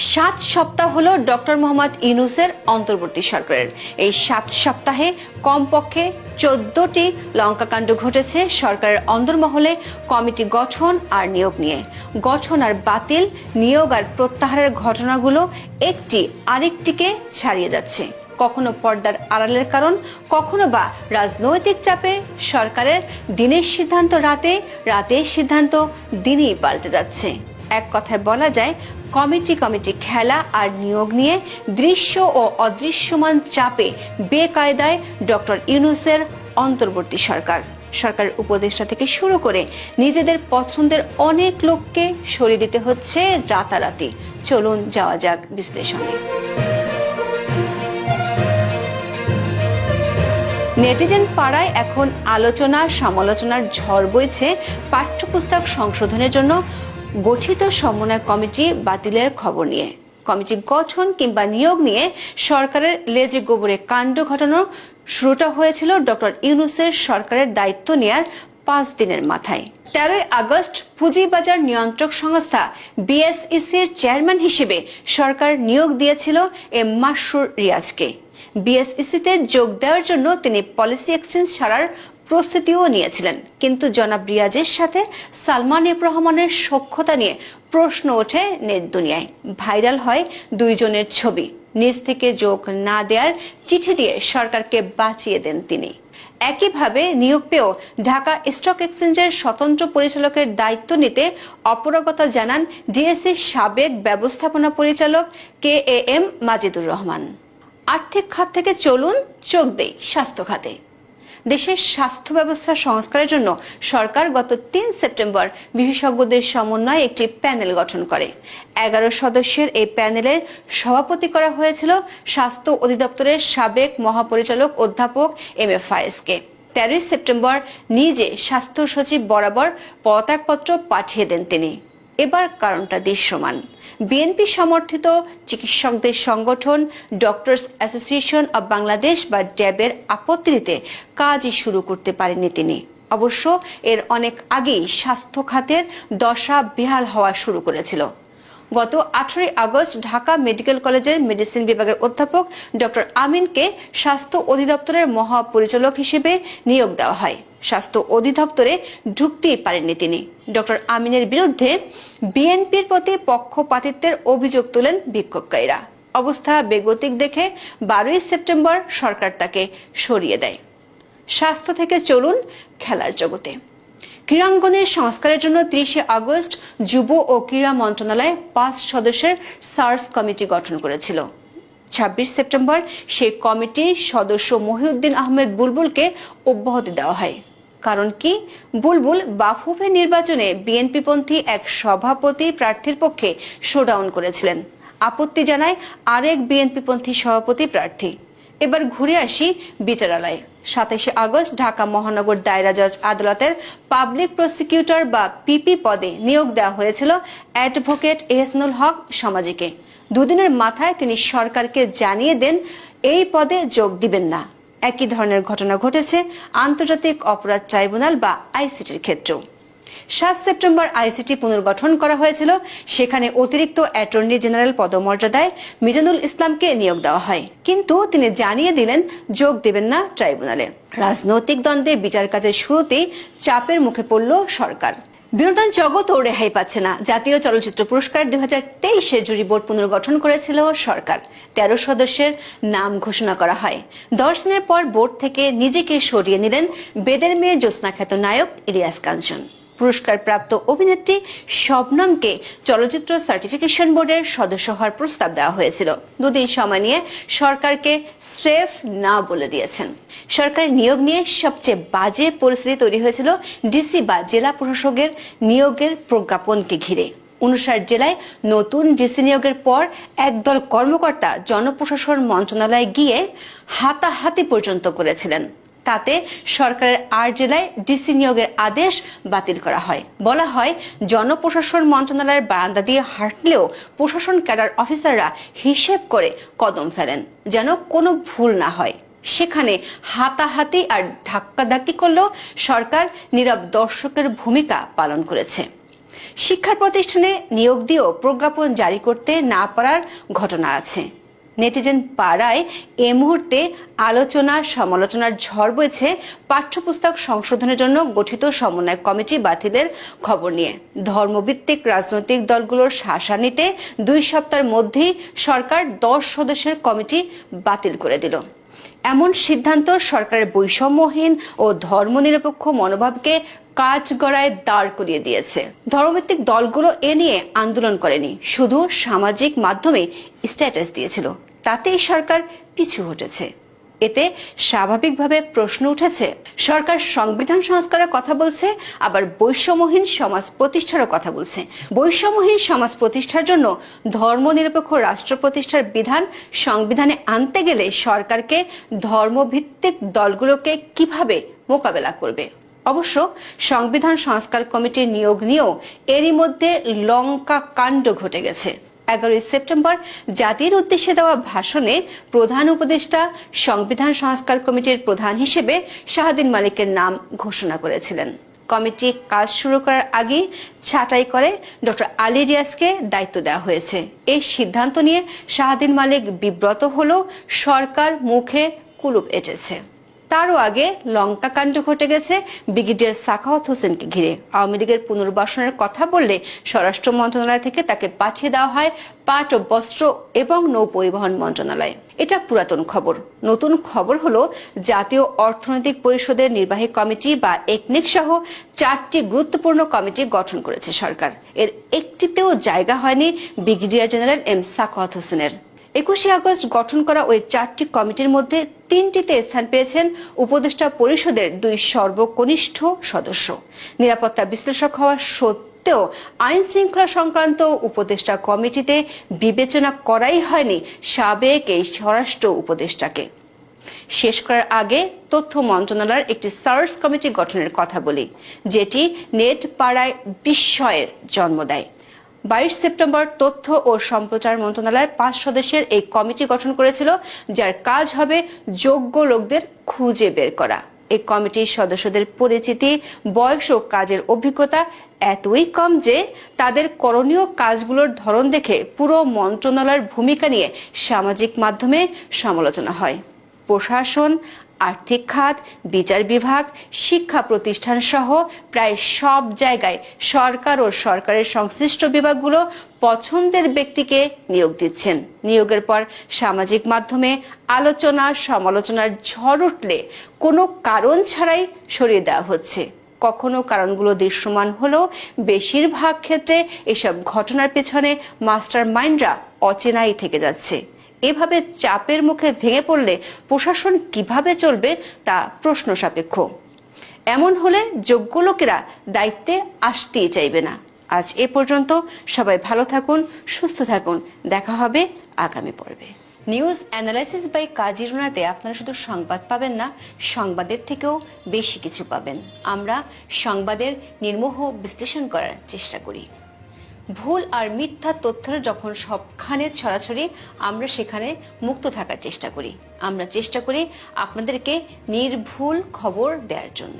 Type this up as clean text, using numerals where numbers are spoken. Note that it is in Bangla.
7 সপ্তাহ হলো ডক্টর মোহাম্মদ ইউনূসের অন্তর্বর্তী সরকারের। এই 7 সপ্তাহে কমপক্ষে 14টি লঙ্কাকাণ্ড ঘটেছে সরকারের অন্দরমহলে কমিটি গঠন আর নিয়োগ নিয়ে। গঠন আর বাতিল, নিয়োগ আর প্রত্যাহারের ঘটনাগুলো একটি আরেকটিকে ছাড়িয়ে যাচ্ছে। কখনো পর্দার আড়ালের কারণ, কখনো বা রাজনৈতিক চাপে সরকারের দিনের সিদ্ধান্ত রাতে, রাতের সিদ্ধান্ত দিনেই পাল্টে যাচ্ছে। এক কথায় বলা যায়, কমিটি খেলা আর নিয়োগ নিয়ে দৃশ্য ও অদৃশ্যমান চাপে বেকায়দায় ডক্টর ইউনূসের অন্তর্বর্তী সরকারের উপদেষ্টা থেকে শুরু করে নিজেদের পছন্দের অনেক লোককে সরিয়ে দিতে হচ্ছে রাতারাতি। চলুন যাওয়া যাক বিশ্লেষণে। নেটিজেন পাড়ায় এখন আলোচনা সমালোচনার ঝড় বইছে পাঠ্যপুস্তক সংশোধনের জন্য গঠিত সমন্বয় কমিটি বাতিলের খবর নিয়ে। কমিটি গঠন কিংবা নিয়োগ নিয়ে সরকারের লেজে গোবরে কাণ্ড ঘটানো শুরুটা হয়েছিল ডক্টর ইউনূসের সরকারের দায়িত্ব নেয়ার 5 দিনের মাথায়। 13 আগস্ট পুঁজিবাজার নিয়ন্ত্রক সংস্থা বিএসইসির চেয়ারম্যান হিসেবে সরকার নিয়োগ দিয়েছিল এম মাসরুর রিয়াজকে। বিএসইসিতে যোগ দেওয়ার জন্য তিনি পলিসি এক্সচেঞ্জ ছাড়ার প্রস্তুতিও নিয়েছিলেন, কিন্তু জনাব রিয়াজের সাথে সালমান এফ রহমানের সখ্যতা নিয়ে প্রশ্ন ওঠে নেট দুনিয়ায়। ভাইরাল হয় দুইজনের ছবি। নিজ থেকে যোগ না দেওয়ার চিঠি দিয়ে সরকারকে বাঁচিয়ে দেন তিনি। একইভাবে নিয়োগ পেয়েও ঢাকা স্টক এক্সচেঞ্জের স্বতন্ত্র পরিচালকের দায়িত্ব নিতে অপারগতা জানান ডিএসসির সাবেক ব্যবস্থাপনা পরিচালক KAM মাজিদুর রহমান। আর্থিক খাত থেকে চলুন চোখ দেই স্বাস্থ্য খাতে। দেশের স্বাস্থ্য ব্যবস্থা সংস্কারের জন্য সরকার গত 3 সেপ্টেম্বর বিশেষজ্ঞদের সমন্বয়ে একটি প্যানেল গঠন করে। 11 সদস্যের এই প্যানেলের সভাপতি করা হয়েছিল স্বাস্থ্য অধিদপ্তরের সাবেক মহাপরিচালক অধ্যাপক MA ফায়েজকে। 13 সেপ্টেম্বর নিজে স্বাস্থ্য সচিব বরাবর পদত্যাগপত্র পাঠিয়ে দেন তিনি। এবার কারণটা দৃশ্যমান। বিএনপি সমর্থিত চিকিৎসকদের সংগঠন ডক্টরস অ্যাসোসিয়েশন অব বাংলাদেশ বা ড্যাবের আপত্তিতে কাজই শুরু করতে পারেননি তিনি। অবশ্য এর অনেক আগেই স্বাস্থ্য খাতের দশা বেহাল হওয়া শুরু করেছিল। গত 18 আগস্ট ঢাকা মেডিকেল কলেজের মেডিসিন বিভাগের অধ্যাপক ডক্টর আমিনকে স্বাস্থ্য অধিদপ্তরের মহাপরিচালক হিসেবে নিয়োগ দেওয়া হয়। স্বাস্থ্য অধিদপ্তরে ঢুকতেই পারেননি তিনি। ডক্টর আমিনের বিরুদ্ধে বিএনপির প্রতি পক্ষপাতিত্বের অভিযোগ তোলেন বিক্ষোভকারীরা। অবস্থা বেগতিক দেখে 12 সেপ্টেম্বর সরকার তাকে সরিয়ে দেয়। স্বাস্থ্য থেকে চলুন খেলার জগতে। ক্রীড়াঙ্গনের সংস্কারের জন্য 30 আগস্ট যুব ও ক্রীড়া মন্ত্রণালয় 5 সদস্যের সার্চ কমিটি গঠন করেছিল। 26 সেপ্টেম্বর সেই কমিটির সদস্য মহিউদ্দিন আহমেদ বুলবুলকে অব্যাহতি দেওয়া হয়। কারণ কি? বুলবুল বাফুফে নির্বাচনে বিএনপিপন্থী এক সভাপতি প্রার্থীর পক্ষে শোডাউন করেছিলেন। আপত্তি জানায় আরেক বিএনপিপন্থী সভাপতি প্রার্থী। এবার ঘুরে আসি বিচারালয়ে। 27 আগস্ট ঢাকা মহানগর দায়রা জজ আদালতের পাবলিক প্রসিকিউটর বা পিপি পদে নিয়োগ দেওয়া হয়েছিল অ্যাডভোকেট এহসানুল হক সমাজিকে। দুদিনের মাথায় তিনি সরকারকে জানিয়ে দেন এই পদে যোগ দিবেন না। একই ধরনের ঘটনা ঘটেছে আন্তর্জাতিক অপরাধ ট্রাইব্যুনাল বা আইসিটির ক্ষেত্রেও। 7 সেপ্টেম্বর আইসিটি পুনর্গঠন করা হয়েছিল। সেখানে অতিরিক্ত অ্যাটর্নি জেনারেল পদমর্যাদায় মিজানুল ইসলামকে নিয়োগ দেওয়া হয়, কিন্তু তিনি জানিয়ে দিলেন যোগ দেবেন না ট্রাইব্যুনালে। রাজনৈতিক দ্বন্দ্বে বিচার কাজের শুরুতেই চাপের মুখে পড়ল সরকার। বিনোদন জগৎও রেহাই পাচ্ছে না। জাতীয় চলচ্চিত্র পুরস্কার 2023 জুরি বোর্ড পুনর্গঠন করেছিল সরকার। 13 সদস্যের নাম ঘোষণা করা হয়। 10 দিনের পর বোর্ড থেকে নিজেকে সরিয়ে নিলেন বেদের মেয়ে জ্যোৎস্না খ্যাত নায়ক ইলিয়াস কাঞ্চন। পুরস্কার প্রাপ্ত অভিনেত্রী শবনমকে চলচ্চিত্র সার্টিফিকেশন বোর্ডের সদস্য হওয়ার প্রস্তাব দেওয়া হয়েছিল। 2 দিন সময় নিয়ে সরকারকে স্রেফ না বলে দিয়েছেন। সরকারের নিয়োগ নিয়ে সবচেয়ে বাজে পরিস্থিতি তৈরি হয়েছিল ডিসি বা জেলা প্রশাসকের নিয়োগের প্রজ্ঞাপনকে ঘিরে। 59 জেলায় নতুন ডিসি নিয়োগের পর একদল কর্মকর্তা জনপ্রশাসন মন্ত্রণালয়ে গিয়ে হাতাহাতি পর্যন্ত করেছিলেন। তাতে সরকারের 8 জেলায় ডিসি নিয়োগের আদেশ বাতিল করা হয়। বলা হয়, জনপ্রশাসন মন্ত্রণালয়ের বারান্দা দিয়ে হাঁটলেও প্রশাসন ক্যাডার অফিসাররা হিসেব করে কদম ফেলেন, যেন কোনো ভুল না হয়। সেখানে হাতাহাতি আর ধাক্কাধাক্কি করলেও সরকার নীরব দর্শকের ভূমিকা পালন করেছে। শিক্ষা প্রতিষ্ঠানে নিয়োগ দিয়েও প্রজ্ঞাপন জারি করতে না পারার ঘটনা আছে। নেটিজেন পাড়ায় এই মুহূর্তে আলোচনা সমালোচনার ঝড় বইছে পাঠ্যপুস্তক সংশোধনের জন্য গঠিত সমন্বয় কমিটি বাতিলের খবর নিয়ে। ধর্মভিত্তিক রাজনৈতিক দলগুলোর শাসানিতে 2 সপ্তাহের মধ্যেই সরকার 10 সদস্যের কমিটি বাতিল করে দিল। এমন সিদ্ধান্ত সরকারের বৈষম্যহীন ও ধর্মনিরপেক্ষ মনোভাবকে কাঠগড়ায় দাঁড় করিয়ে দিয়েছে। ধর্মভিত্তিক দলগুলো এ নিয়ে আন্দোলন করেনি, শুধু সামাজিক মাধ্যমে স্ট্যাটাস দিয়েছিল। তাতেই সরকার পিছু হটেছে। এতে স্বাভাবিকভাবে প্রশ্ন উঠেছে, সরকার সংবিধান সংস্কারের কথা বলছে, আবার বৈষম্যহীন সমাজ প্রতিষ্ঠারও কথা বলছে। বৈষম্যহীন সমাজ প্রতিষ্ঠার জন্য ধর্মনিরপেক্ষ রাষ্ট্র প্রতিষ্ঠার বিধান সংবিধানে আনতে গেলে সরকারকে ধর্মভিত্তিক দলগুলোকে কিভাবে মোকাবেলা করবে? অবশ্য সংবিধান সংস্কার কমিটির নিয়োগ নিয়েও এরই মধ্যে লঙ্কা কাণ্ড ঘটে গেছে। 11 সেপ্টেম্বর জাতির উদ্দেশ্যে দেওয়া ভাষণে প্রধান উপদেষ্টা সংবিধান সংস্কার কমিটির প্রধান হিসেবে শাহদ্বীন মালিকের নাম ঘোষণা করেছিলেন। কমিটি কাজ শুরু করার আগে ছাঁটাই করে ডক্টর আলী রিয়াজকে দায়িত্ব দেওয়া হয়েছে। এই সিদ্ধান্ত নিয়ে শাহদ্বীন মালিক বিব্রত হলেও সরকার মুখে কুলুপ এঁটেছে। তারও আগে লঙ্কাকাণ্ড ঘটে গেছে ব্রিগেডিয়ার সাখাওয়াত হোসেনকে ঘিরে। আওয়ামী লীগের পুনর্বাসনের কথা বললে স্বরাষ্ট্র মন্ত্রণালয় থেকে তাকে পাঠিয়ে দেওয়া হয় পাট ও বস্ত্র এবং নৌ পরিবহন মন্ত্রণালয়। এটা পুরাতন খবর। নতুন খবর হলো জাতীয় অর্থনৈতিক পরিষদের নির্বাহী কমিটি বা একনেক সহ 4টি গুরুত্বপূর্ণ কমিটি গঠন করেছে সরকার। এর একটিতেও জায়গা হয়নি ব্রিগেডিয়ার জেনারেল এম সাখাওয়াত হোসেনের। 21 আগস্ট গঠন করা ওই 4টি কমিটির মধ্যে 3টিতে স্থান পেয়েছেন উপদেষ্টা পরিষদের 2 সর্বকনিষ্ঠ সদস্য। নিরাপত্তা বিশ্লেষক হওয়া সত্ত্বেও আইন শৃঙ্খলা সংক্রান্ত উপদেষ্টা কমিটিতে বিবেচনা করাই হয়নি সাবেক এই স্বরাষ্ট্র উপদেষ্টাকে। শেষ করার আগে তথ্য মন্ত্রণালয়ের একটি সার্চ কমিটি গঠনের কথা বলি, যেটি নেট পাড়ায় বিস্ময়ের জন্ম দেয়। 22 সেপ্টেম্বর তথ্য ও সম্প্রচার মন্ত্রণালয়ের 5 সদস্যের এই কমিটি গঠন করেছিল, যার কাজ হবে যোগ্য লোকদের খুঁজে বের করা। এই কমিটির সদস্যদের পরিচিতি, বয়স ও কাজের অভিজ্ঞতা এতই কম যে তাদের করণীয় কাজগুলোর ধরন দেখে পুরো মন্ত্রণালয়ের ভূমিকা নিয়ে সামাজিক মাধ্যমে সমালোচনা হয়। প্রশাসন, আর্থিক খাত, বিচার বিভাগ, শিক্ষা প্রতিষ্ঠান সহ প্রায় সব জায়গায় সরকার ও সরকারের সংশ্লিষ্ট বিভাগগুলো পছন্দের ব্যক্তিকে নিয়োগ দিচ্ছেন। নিয়োগের পর সামাজিক মাধ্যমে আলোচনা সমালোচনার ঝড় উঠলে কোনো কারণ ছাড়াই সরিয়ে দেওয়া হচ্ছে। কখনো কারণগুলো দৃশ্যমান হলেও বেশিরভাগ ক্ষেত্রে এসব ঘটনার পেছনে মাস্টার মাইন্ডরা অচেনাই থেকে যাচ্ছে। এভাবে চাপের মুখে ভেঙে পড়লে প্রশাসন কিভাবে চলবে তা প্রশ্ন সাপেক্ষ। এমন হলে যোগ্য লোকেরা দায়িত্বে আসতেই চাইবে না। আজ এ পর্যন্ত। সবাই ভালো থাকুন, সুস্থ থাকুন। দেখা হবে আগামী পর্বে। নিউজ অ্যানালাইসিস বাই কাজী রুনাতে আপনারা শুধু সংবাদ পাবেন না, সংবাদের থেকেও বেশি কিছু পাবেন। আমরা সংবাদের নির্মোহ বিশ্লেষণ করার চেষ্টা করি। ভুল আর মিথ্যা তথ্যের যখন সবখানে ছড়াছড়ি, আমরা সেখানে মুক্ত থাকার চেষ্টা করি। আমরা চেষ্টা করি আপনাদেরকে নির্ভুল খবর দেওয়ার জন্য।